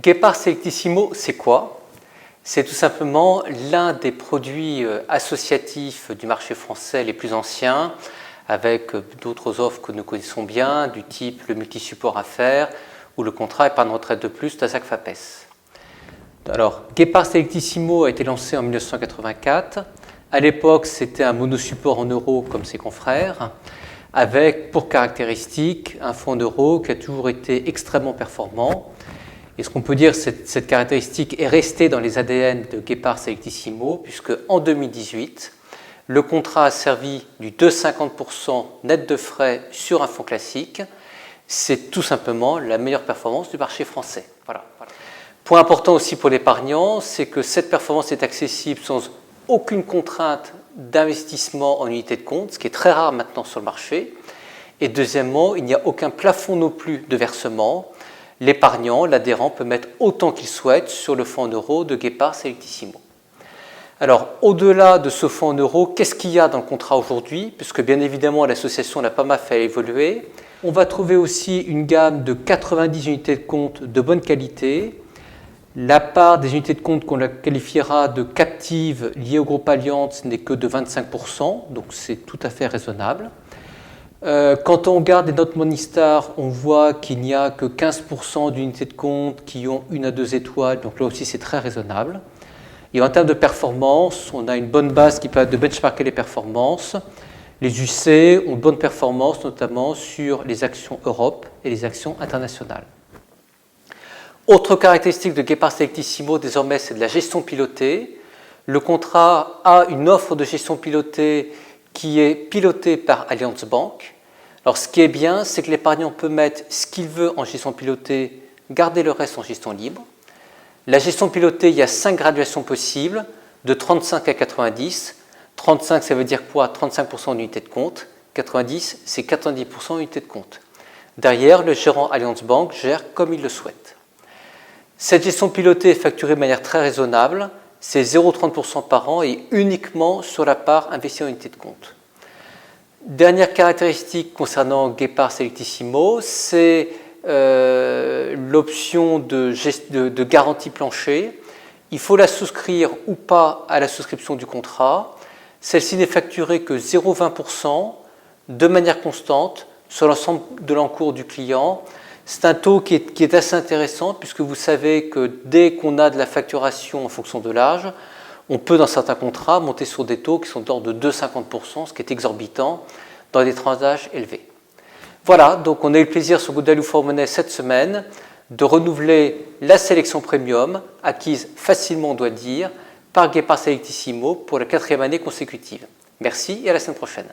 Guépard Selectissimo, c'est quoi? C'est tout simplement l'un des produits associatifs du marché français les plus anciens, avec d'autres offres que nous connaissons bien, du type le multi-support affaires ou le contrat épargne retraite de plus d'Azak Fapes. Alors, Guépard Selectissimo a été lancé en 1984. À l'époque, c'était un monosupport en euros comme ses confrères, avec pour caractéristique un fonds en euros qui a toujours été extrêmement performant. Et ce qu'on peut dire, cette caractéristique est restée dans les ADN de Guépard Selectissimo, puisque en 2018, le contrat a servi du 2,50% net de frais sur un fonds classique. C'est tout simplement la meilleure performance du marché français. Voilà. Point important aussi pour l'épargnant, c'est que cette performance est accessible sans aucune contrainte d'investissement en unité de compte, ce qui est très rare maintenant sur le marché. Et deuxièmement, il n'y a aucun plafond non plus de versement. L'épargnant, l'adhérent, peut mettre autant qu'il souhaite sur le fonds en euros de Guépard Selectissimo. Alors, au-delà de ce fonds en euros, qu'est-ce qu'il y a dans le contrat aujourd'hui? Puisque bien évidemment, l'association l'a pas mal fait évoluer. On va trouver aussi une gamme de 90 unités de compte de bonne qualité. La part des unités de compte qu'on la qualifiera de captives liées au groupe Allianz n'est que de 25%, donc c'est tout à fait raisonnable. Quand on regarde les notes Morningstar, on voit qu'il n'y a que 15% d'unités de compte qui ont 1 à 2 étoiles, donc là aussi c'est très raisonnable. Et en termes de performance, on a une bonne base qui permet de benchmarker les performances. Les UC ont de bonnes performances, notamment sur les actions Europe et les actions internationales. Autre caractéristique de Guépard Selectissimo, désormais, c'est de la gestion pilotée. Le contrat a une offre de gestion pilotée qui est pilotée par Allianz Bank. Alors, ce qui est bien, c'est que l'épargnant peut mettre ce qu'il veut en gestion pilotée, garder le reste en gestion libre. La gestion pilotée, il y a 5 graduations possibles, de 35 à 90. 35, ça veut dire quoi? 35% d'unité de compte. 90, c'est 90% d'unité de compte. Derrière, le gérant Allianz Bank gère comme il le souhaite. Cette gestion pilotée est facturée de manière très raisonnable, c'est 0,30% par an et uniquement sur la part investie en unité de compte. Dernière caractéristique concernant Guépard Selectissimo, c'est l'option de garantie plancher. Il faut la souscrire ou pas à la souscription du contrat. Celle-ci n'est facturée que 0,20% de manière constante sur l'ensemble de l'encours du client. C'est un taux qui est assez intéressant puisque vous savez que dès qu'on a de la facturation en fonction de l'âge, on peut dans certains contrats monter sur des taux qui sont d'ordre de 2,50%, ce qui est exorbitant dans des tranches d'âge élevés. Voilà, donc on a eu le plaisir sur Good Value for Money cette semaine de renouveler la sélection premium, acquise facilement on doit dire, par Guépard Selectissimo pour la 4e année consécutive. Merci et à la semaine prochaine.